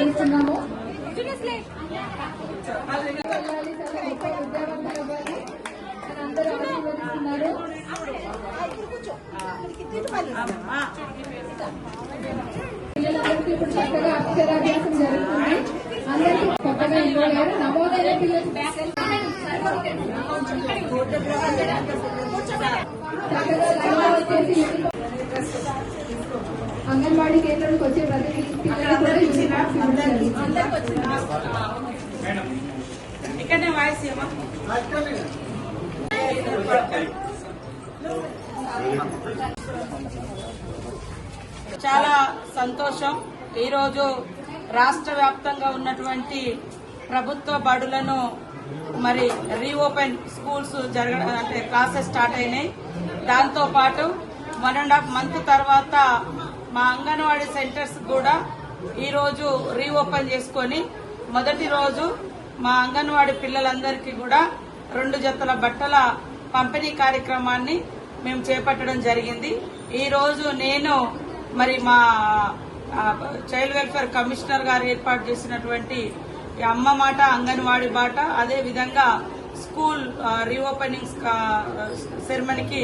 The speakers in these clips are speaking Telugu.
ఆహ్వానిస్తున్నాము. అందరూ ఆశీర్వదిస్తున్నారు. పిల్లలందరికీ ఇప్పుడు చక్కగా అక్షరాభ్యాసం జరుగుతుంది. అందరికీ కొత్తగా ఇన్వాల్వ్ అయ్యారు. నమోదైన పిల్లలు చక్కగా లైన్లో వచ్చేసి అంగన్వాడీ కేంద్రానికి వచ్చే ప్రతి పిల్లలు కూడా ఇక్కడనే వాయిస్ చాలా సంతోషం. ఈరోజు రాష్ట్ర వ్యాప్తంగా ఉన్నటువంటి ప్రభుత్వ బడులను మరి రీఓపెన్ స్కూల్స్ జరగడం అంటే క్లాసెస్ స్టార్ట్ అయినాయి. దాంతో పాటు 1.5 month తర్వాత మా అంగన్వాడీ సెంటర్స్ కూడా ఈరోజు రీఓపెన్ చేసుకొని మొదటి రోజు మా అంగన్వాడీ పిల్లలందరికీ కూడా 2 జతల బట్టల పంపిణీ కార్యక్రమాన్ని మేము చేపట్టడం జరిగింది. ఈ రోజు నేను మరి మా చైల్డ్ వెల్ఫేర్ కమిషనర్ గారు ఏర్పాటు చేసినటువంటి అమ్మ మాట అంగన్వాడీ బాట అదే విధంగా స్కూల్ రీఓపెనింగ్ సెరమనీకి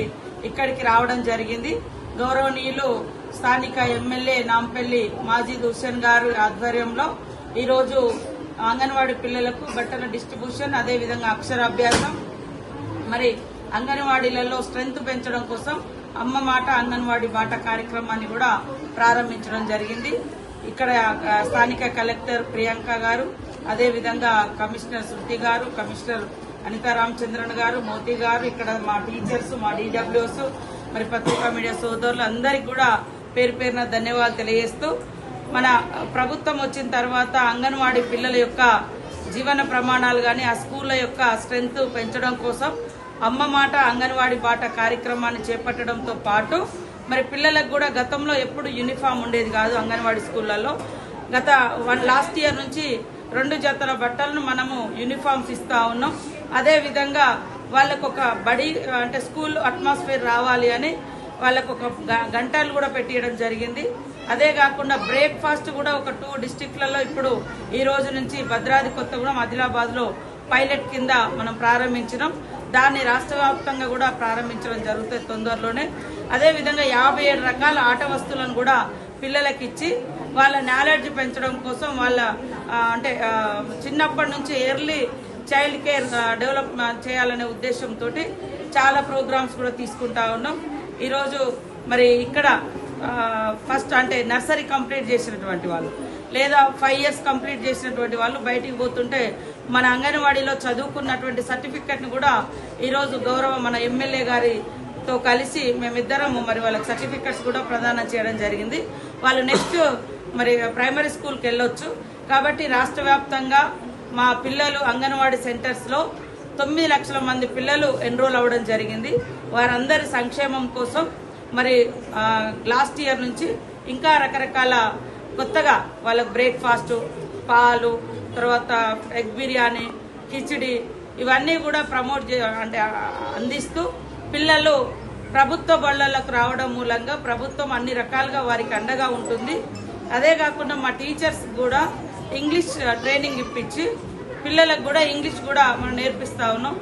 ఇక్కడికి రావడం జరిగింది. గౌరవనీయులు స్థానిక ఎమ్మెల్యే నాంపల్లి మాజీద్ హుస్సేన్ గారు ఆధ్వర్యంలో ఈరోజు అంగన్వాడీ పిల్లలకు బట్టల డిస్ట్రిబ్యూషన్ అదే విధంగా అక్షరాభ్యాసం మరి అంగన్వాడీలలో స్ట్రెంగ్త్ పెంచడం కోసం అమ్మ మాట అంగన్వాడీ బాట కార్యక్రమాన్ని కూడా ప్రారంభించడం జరిగింది. ఇక్కడ స్థానిక కలెక్టర్ ప్రియాంక గారు అదే విధంగా కమిషనర్ శృతి గారు, కమిషనర్ అనితా రామచంద్రన్ గారు, మోతీ గారు, ఇక్కడ మా టీచర్స్, మా డీడబ్ల్యూఎస్, మరి పత్రికా మీడియా సోదరులు అందరికీ కూడా పేరు పేరున ధన్యవాదాలు తెలియజేస్తూ మన ప్రభుత్వం వచ్చిన తర్వాత అంగన్వాడీ పిల్లల యొక్క జీవన ప్రమాణాలు గాని ఆ స్కూళ్ల యొక్క స్ట్రెంగ్త్ పెంచడం కోసం అమ్మ మాట అంగన్వాడీ బాట కార్యక్రమాన్ని చేపట్టడంతో పాటు మరి పిల్లలకు కూడా గతంలో ఎప్పుడు యూనిఫామ్ ఉండేది కాదు. అంగన్వాడీ స్కూళ్లలో గత లాస్ట్ ఇయర్ నుంచి 2 జతల బట్టలను మనము యూనిఫామ్స్ ఇస్తా ఉన్నాం. అదే విధంగా వాళ్ళకు ఒక బడి అంటే స్కూల్ అట్మాస్ఫియర్ రావాలి అని వాళ్ళకు ఒక గంటలు కూడా పెట్టియడం జరిగింది. అదే కాకుండా బ్రేక్ఫాస్ట్ కూడా ఒక 2 డిస్టిక్లలో ఇప్పుడు ఈ రోజు నుంచి భద్రాద్రి కొత్తగూడెం, ఆదిలాబాద్ లో పైలట్ కింద మనం ప్రారంభించినాం. దాన్ని రాష్ట్ర వ్యాప్తంగా కూడా ప్రారంభించడం జరుగుతుంది తొందరలోనే. అదే విధంగా 57 రకాల ఆట వస్తువులను కూడా పిల్లలకి ఇచ్చి వాళ్ళ నాలెడ్జ్ పెంచడం కోసం వాళ్ళ అంటే చిన్నప్పటి నుంచి ఎర్లీ చైల్డ్ కేర్ డెవలప్ చేయాలనే ఉద్దేశంతో చాలా ప్రోగ్రామ్స్ కూడా తీసుకుంటా ఉన్నాం. ఈరోజు మరి ఇక్కడ ఫస్ట్ అంటే నర్సరీ కంప్లీట్ చేసినటువంటి వాళ్ళు లేదా 5 years కంప్లీట్ చేసినటువంటి వాళ్ళు బయటికి పోతుంటే మన అంగన్వాడీలో చదువుకున్నటువంటి సర్టిఫికెట్ ను కూడా ఈరోజు గౌరవ మన ఎమ్మెల్యే గారితో కలిసి మేమిద్దరం మరి వాళ్ళకి సర్టిఫికెట్స్ కూడా ప్రదానం చేయడం జరిగింది. వాళ్ళు నెక్స్ట్ మరి ప్రైమరీ స్కూల్కి వెళ్ళొచ్చు. కాబట్టి రాష్ట్ర వ్యాప్తంగా మా పిల్లలు అంగన్వాడీ సెంటర్స్ లో 9 లక్షల మంది పిల్లలు ఎన్రోల్ అవ్వడం జరిగింది. వారందరి సంక్షేమం కోసం మరి లాస్ట్ ఇయర్ నుంచి ఇంకా రకరకాల కొత్తగా వాళ్ళకు బ్రేక్ఫాస్ట్, పాలు, తర్వాత ఎగ్ బిర్యానీ, కిచిడి ఇవన్నీ కూడా ప్రమోట్ అంటే అందిస్తూ పిల్లలు ప్రభుత్వ బళ్లకు రావడం మూలంగా ప్రభుత్వం అన్ని రకాలుగా వారికి అండగా ఉంటుంది. అదే కాకుండా మా టీచర్స్ కూడా ఇంగ్లీష్ ట్రైనింగ్ ఇప్పించి పిల్లలకు కూడా ఇంగ్లీష్ కూడా మనం నేర్పిస్తా ఉన్నాం.